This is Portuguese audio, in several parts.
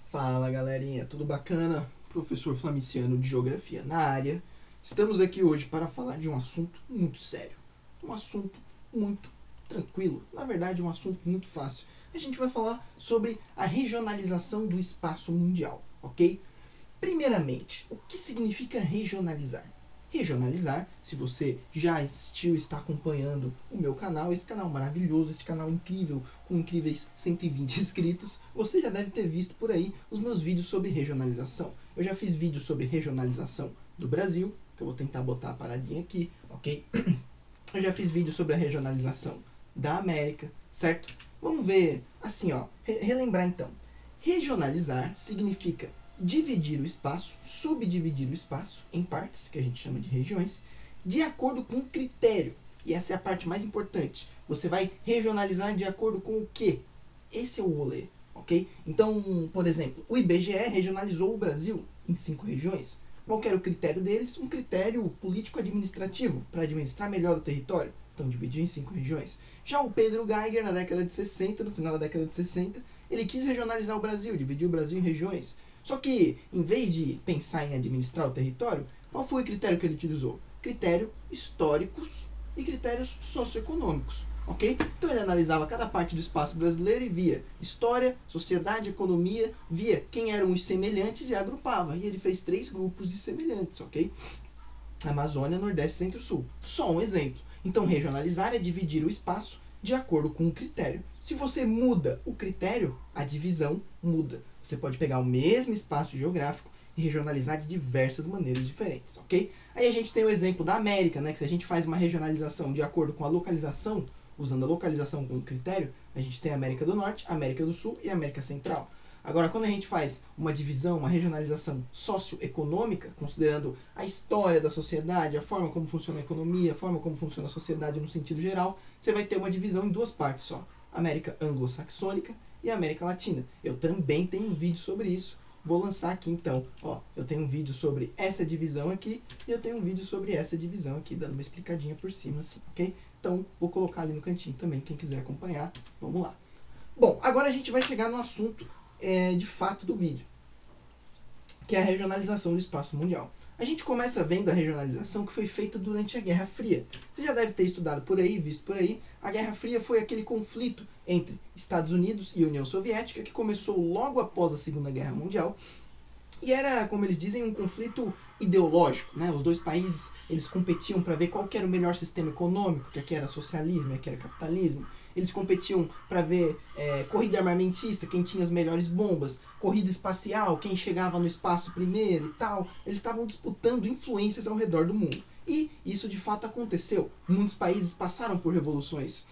Fala galerinha, tudo bacana? Professor Flamiciano de Geografia na área. Estamos aqui hoje para falar de um assunto muito sério, um assunto muito tranquilo, na verdade um assunto muito fácil. A gente vai falar sobre a regionalização do espaço mundial, ok? Primeiramente, o que significa regionalizar? Regionalizar, se você já assistiu e está acompanhando o meu canal, esse canal maravilhoso, esse canal incrível, com incríveis 120 inscritos, você já deve ter visto por aí os meus vídeos sobre regionalização. Eu já fiz vídeos sobre regionalização do Brasil, que eu vou tentar botar a paradinha aqui, ok? Eu já fiz vídeos sobre a regionalização da América, certo? Vamos ver, assim ó, relembrar então. Regionalizar significa dividir o espaço, subdividir o espaço em partes, que a gente chama de regiões, de acordo com um critério. E essa é a parte mais importante. Você vai regionalizar de acordo com o quê? Esse é o rolê, ok? Então, por exemplo, o IBGE regionalizou o Brasil em 5 regiões. Qual que era o critério deles? Um critério político-administrativo, para administrar melhor o território. Então, dividiu em 5 regiões. Já o Pedro Geiger, na década de 60, no final da década de 60, ele quis regionalizar o Brasil, dividiu o Brasil em regiões. Só que, em vez de pensar em administrar o território, qual foi o critério que ele utilizou? Critérios históricos e critérios socioeconômicos, ok? Então ele analisava cada parte do espaço brasileiro e via história, sociedade, economia, via quem eram os semelhantes e agrupava. E ele fez 3 grupos de semelhantes, ok? Amazônia, Nordeste, Centro-Sul. Só um exemplo. Então regionalizar é dividir o espaço de acordo com o critério. Se você muda o critério, a divisão muda. Você pode pegar o mesmo espaço geográfico e regionalizar de diversas maneiras diferentes, ok? Aí a gente tem o exemplo da América, né? Que se a gente faz uma regionalização de acordo com a localização, usando a localização como critério, a gente tem a América do Norte, a América do Sul e a América Central. Agora, quando a gente faz uma divisão, uma regionalização socioeconômica, considerando a história da sociedade, a forma como funciona a economia, a forma como funciona a sociedade no sentido geral, você vai ter uma divisão em 2 partes só. América anglo-saxônica e América Latina. Eu também tenho um vídeo sobre isso. Vou lançar aqui então. Ó, eu tenho um vídeo sobre essa divisão aqui e eu tenho um vídeo sobre essa divisão aqui, dando uma explicadinha por cima assim, ok? Então, vou colocar ali no cantinho também, quem quiser acompanhar. Vamos lá. Bom, agora a gente vai chegar no assunto de fato do vídeo, que é a regionalização do espaço mundial. A gente começa vendo a regionalização que foi feita durante a Guerra Fria. Você já deve ter estudado por aí, visto por aí. A Guerra Fria foi aquele conflito entre Estados Unidos e União Soviética que começou logo após a Segunda Guerra Mundial. E era, como eles dizem, um conflito ideológico, né? Os 2 países eles competiam para ver qual que era o melhor sistema econômico, que aqui era socialismo, aqui era capitalismo. Eles competiam para ver corrida armamentista, quem tinha as melhores bombas, corrida espacial, quem chegava no espaço primeiro e tal. Eles estavam disputando influências ao redor do mundo. E isso de fato aconteceu. Muitos países passaram por revoluções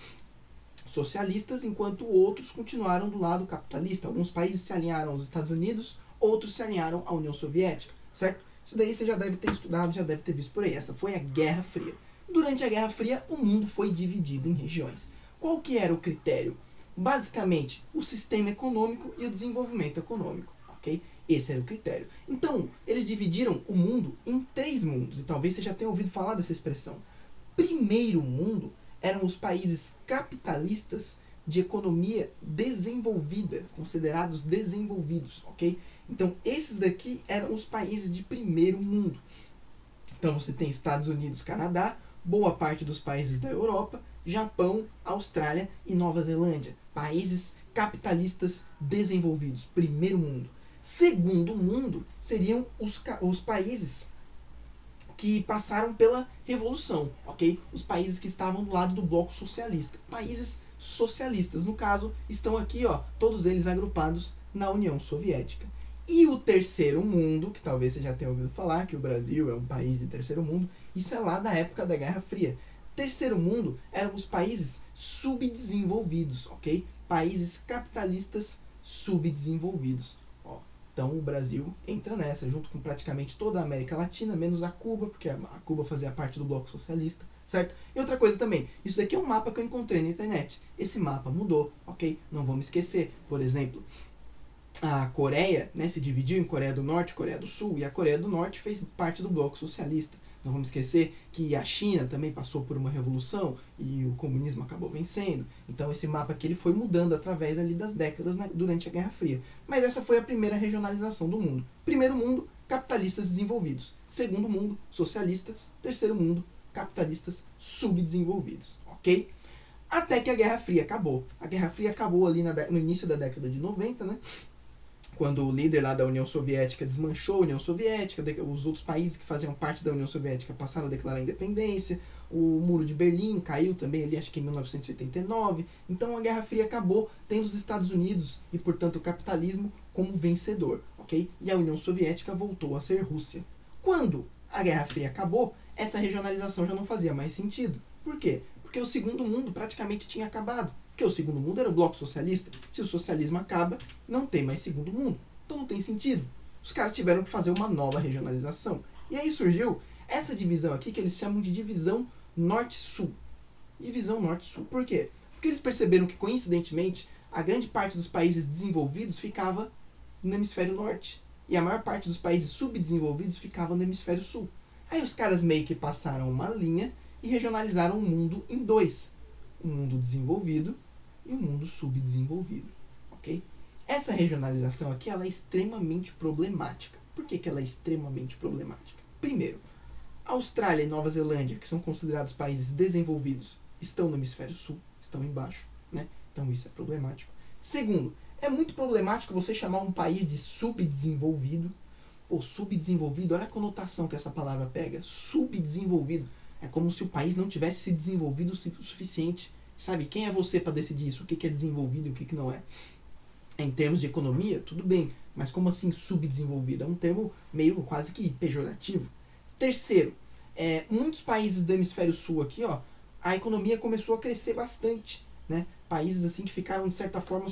socialistas, enquanto outros continuaram do lado capitalista. Alguns países se alinharam aos Estados Unidos, outros se alinharam à União Soviética, certo? Isso daí você já deve ter estudado, já deve ter visto por aí. Essa foi a Guerra Fria. Durante a Guerra Fria, o mundo foi dividido em regiões. Qual que era o critério? Basicamente, o sistema econômico e o desenvolvimento econômico, ok? Esse era o critério. Então, eles dividiram o mundo em 3 mundos, e talvez você já tenha ouvido falar dessa expressão. Primeiro mundo eram os países capitalistas de economia desenvolvida, considerados desenvolvidos, ok? Então, esses daqui eram os países de primeiro mundo. Então, você tem Estados Unidos, Canadá, boa parte dos países da Europa, Japão, Austrália e Nova Zelândia. Países capitalistas desenvolvidos, primeiro mundo. Segundo mundo seriam os países que passaram pela revolução, ok? Os países que estavam do lado do bloco socialista. Países socialistas, no caso, estão aqui, ó, todos eles agrupados na União Soviética. E o terceiro mundo, que talvez você já tenha ouvido falar, que o Brasil é um país de terceiro mundo, isso é lá da época da Guerra Fria. Terceiro mundo eram os países subdesenvolvidos, ok? Países capitalistas subdesenvolvidos. Ó, então o Brasil entra nessa, junto com praticamente toda a América Latina, menos a Cuba, porque a Cuba fazia parte do bloco socialista, certo? E outra coisa também, isso daqui é um mapa que eu encontrei na internet. Esse mapa mudou, ok? Não vamos esquecer, por exemplo, a Coreia, né, se dividiu em Coreia do Norte e Coreia do Sul, e a Coreia do Norte fez parte do bloco socialista. Não vamos esquecer que a China também passou por uma revolução e o comunismo acabou vencendo. Então esse mapa aqui ele foi mudando através ali das décadas durante a Guerra Fria. Mas essa foi a primeira regionalização do mundo. Primeiro mundo, capitalistas desenvolvidos. Segundo mundo, socialistas. Terceiro mundo, capitalistas subdesenvolvidos. Ok? Até que a Guerra Fria acabou. A Guerra Fria acabou ali no início da década de 90, né? Quando o líder lá da União Soviética desmanchou a União Soviética, os outros países que faziam parte da União Soviética passaram a declarar a independência, o Muro de Berlim caiu também ali, acho que em 1989. Então a Guerra Fria acabou tendo os Estados Unidos e, portanto, o capitalismo como vencedor, ok? E a União Soviética voltou a ser Rússia. Quando a Guerra Fria acabou, essa regionalização já não fazia mais sentido. Por quê? Porque o segundo mundo praticamente tinha acabado. Porque o segundo mundo era o bloco socialista. Se o socialismo acaba, não tem mais segundo mundo. Então não tem sentido. Os caras tiveram que fazer uma nova regionalização. E aí surgiu essa divisão aqui que eles chamam de divisão norte-sul. Divisão norte-sul. Por quê? Porque eles perceberam que, coincidentemente, a grande parte dos países desenvolvidos ficava no hemisfério norte. E a maior parte dos países subdesenvolvidos ficava no hemisfério sul. Aí os caras meio que passaram uma linha e regionalizaram o mundo em dois. O mundo desenvolvido e o mundo subdesenvolvido, ok? Essa regionalização aqui ela é extremamente problemática. Por que ela é extremamente problemática? Primeiro, Austrália e Nova Zelândia, que são considerados países desenvolvidos, estão no hemisfério sul, estão embaixo, né? Então isso é problemático. Segundo, é muito problemático você chamar um país de subdesenvolvido. Pô, subdesenvolvido, olha a conotação que essa palavra pega. Subdesenvolvido. É como se o país não tivesse se desenvolvido o suficiente. Sabe, quem é você para decidir isso? O que é desenvolvido e o que não é? Em termos de economia, tudo bem. Mas como assim subdesenvolvido? É um termo meio quase que pejorativo. Terceiro, muitos países do hemisfério sul aqui, ó, a economia começou a crescer bastante. Né? Países assim que ficaram de certa forma,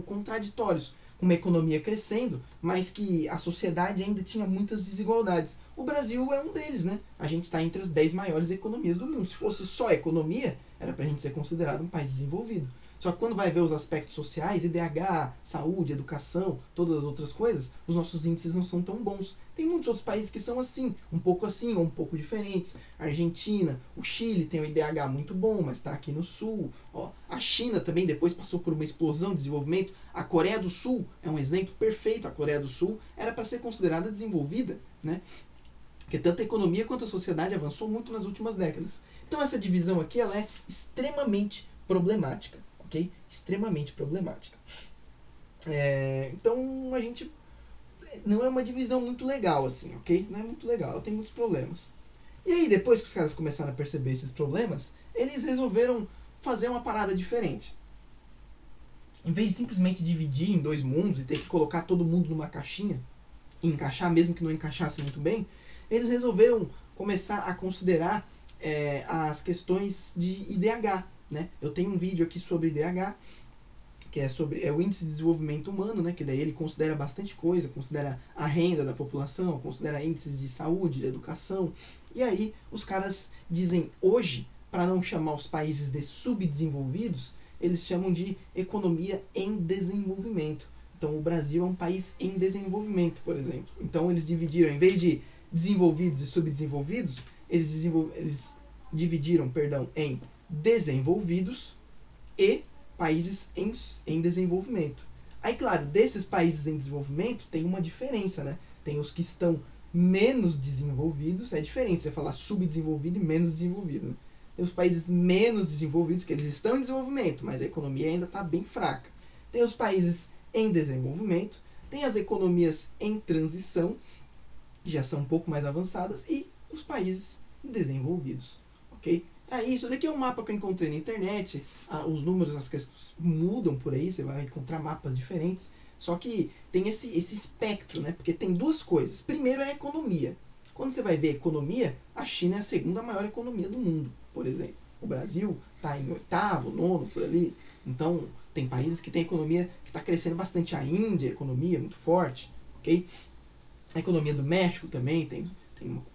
contraditórios. Uma economia crescendo, mas que a sociedade ainda tinha muitas desigualdades. O Brasil é um deles, né? A gente está entre as 10 maiores economias do mundo. Se fosse só economia, era para a gente ser considerado um país desenvolvido. Só que quando vai ver os aspectos sociais, IDH, saúde, educação, todas as outras coisas, os nossos índices não são tão bons. Tem muitos outros países que são assim ou um pouco diferentes. A Argentina, o Chile tem um IDH muito bom, mas está aqui no sul. Ó, a China também depois passou por uma explosão de desenvolvimento. A Coreia do Sul é um exemplo perfeito. A Coreia do Sul era para ser considerada desenvolvida, né? Porque tanto a economia quanto a sociedade avançou muito nas últimas décadas. Então essa divisão aqui ela é extremamente problemática. Okay? Extremamente problemática. Então a gente não é uma divisão muito legal assim, ok? Não é muito legal, ela tem muitos problemas. E aí depois que os caras começaram a perceber esses problemas, eles resolveram fazer uma parada diferente. Em vez de simplesmente dividir em dois mundos e ter que colocar todo mundo numa caixinha e encaixar mesmo que não encaixasse muito bem, eles resolveram começar a considerar as questões de IDH. Né? Eu tenho um vídeo aqui sobre IDH, que é sobre o Índice de Desenvolvimento Humano, né? Que daí ele considera bastante coisa, considera a renda da população, considera índices de saúde, de educação. E aí os caras dizem hoje, para não chamar os países de subdesenvolvidos, eles chamam de economia em desenvolvimento. Então o Brasil é um país em desenvolvimento, por exemplo. Então eles dividiram, em vez de desenvolvidos e subdesenvolvidos, eles dividiram em desenvolvidos e países em desenvolvimento. Aí, claro, desses países em desenvolvimento tem uma diferença, né? Tem os que estão menos desenvolvidos, é diferente você falar subdesenvolvido e menos desenvolvido. Né? Tem os países menos desenvolvidos, que eles estão em desenvolvimento, mas a economia ainda está bem fraca. Tem os países em desenvolvimento, tem as economias em transição, que já são um pouco mais avançadas, e os países desenvolvidos, ok? Isso daqui é um mapa que eu encontrei na internet. Os números, as questões mudam por aí, você vai encontrar mapas diferentes. Só que tem esse espectro, né? Porque tem duas coisas. Primeiro é a economia. Quando você vai ver a economia, a China é a segunda maior economia do mundo, por exemplo. O Brasil está em oitavo, nono, por ali. Então, tem países que têm economia que está crescendo bastante. A Índia, a economia é muito forte, ok? A economia do México também tem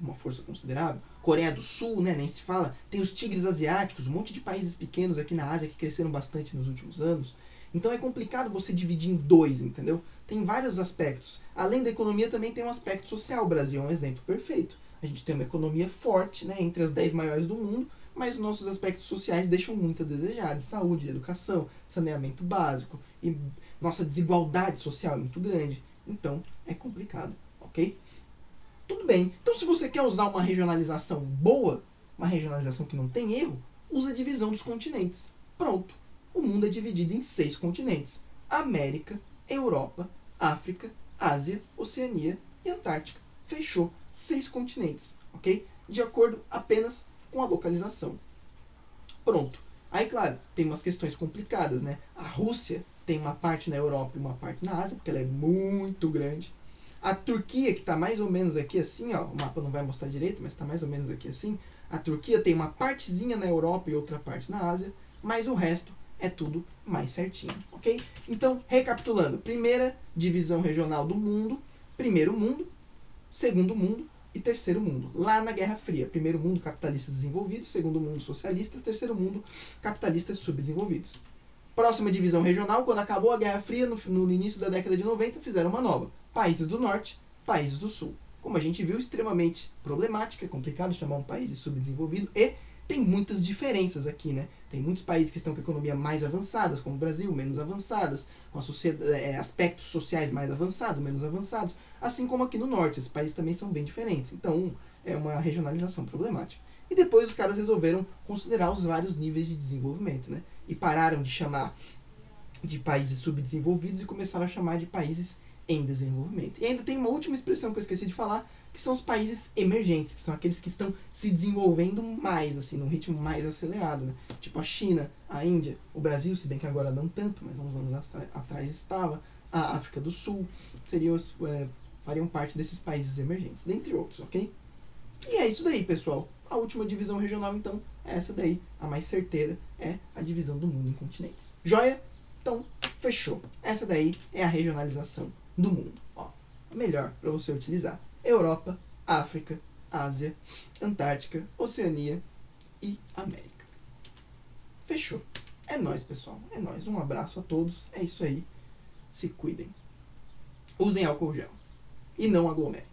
uma força considerável. Coreia do Sul, né, nem se fala. Tem os tigres asiáticos, um monte de países pequenos aqui na Ásia que cresceram bastante nos últimos anos. Então é complicado você dividir em dois, entendeu? Tem vários aspectos. Além da economia, também tem um aspecto social. O Brasil é um exemplo perfeito. A gente tem uma economia forte, né, entre as 10 maiores do mundo, mas os nossos aspectos sociais deixam muito a desejar, de saúde, de educação, saneamento básico, e nossa desigualdade social é muito grande. Então, é complicado, ok? Tudo bem. Então, se você quer usar uma regionalização boa, uma regionalização que não tem erro, usa a divisão dos continentes. Pronto. O mundo é dividido em 6 continentes. América, Europa, África, Ásia, Oceania e Antártica. Fechou. 6 continentes, ok? De acordo apenas com a localização. Pronto. Aí, claro, tem umas questões complicadas, né? A Rússia tem uma parte na Europa e uma parte na Ásia, porque ela é muito grande. A Turquia, que está mais ou menos aqui assim, ó, o mapa não vai mostrar direito, mas está mais ou menos aqui assim. A Turquia tem uma partezinha na Europa e outra parte na Ásia, mas o resto é tudo mais certinho, ok? Então, recapitulando, primeira divisão regional do mundo, primeiro mundo, segundo mundo e terceiro mundo. Lá na Guerra Fria, primeiro mundo capitalista desenvolvido, segundo mundo socialista, terceiro mundo capitalistas subdesenvolvidos. Próxima divisão regional, quando acabou a Guerra Fria, no início da década de 90, fizeram uma nova. Países do Norte, países do Sul. Como a gente viu, extremamente problemática, é complicado chamar um país de subdesenvolvido e tem muitas diferenças aqui, né? Tem muitos países que estão com a economia mais avançadas, como o Brasil, menos avançadas, com aspectos sociais mais avançados, menos avançados, assim como aqui no Norte. Esses países também são bem diferentes. Então, é uma regionalização problemática. E depois os caras resolveram considerar os vários níveis de desenvolvimento, né? E pararam de chamar de países subdesenvolvidos e começaram a chamar de países em desenvolvimento. E ainda tem uma última expressão que eu esqueci de falar, que são os países emergentes, que são aqueles que estão se desenvolvendo mais, assim, num ritmo mais acelerado, né? Tipo a China, a Índia, o Brasil, se bem que agora não tanto, mas há uns anos atrás estava, a África do Sul, fariam parte desses países emergentes, dentre outros, ok? E é isso daí, pessoal. A última divisão regional, então, é essa daí. A mais certeira é a divisão do mundo em continentes. Joia? Então, fechou. Essa daí é a regionalização do mundo. Ó, melhor para você utilizar. Europa, África, Ásia, Antártica, Oceania e América. Fechou. É nóis, pessoal. É nóis. Um abraço a todos. É isso aí. Se cuidem. Usem álcool gel. E não aglomerem.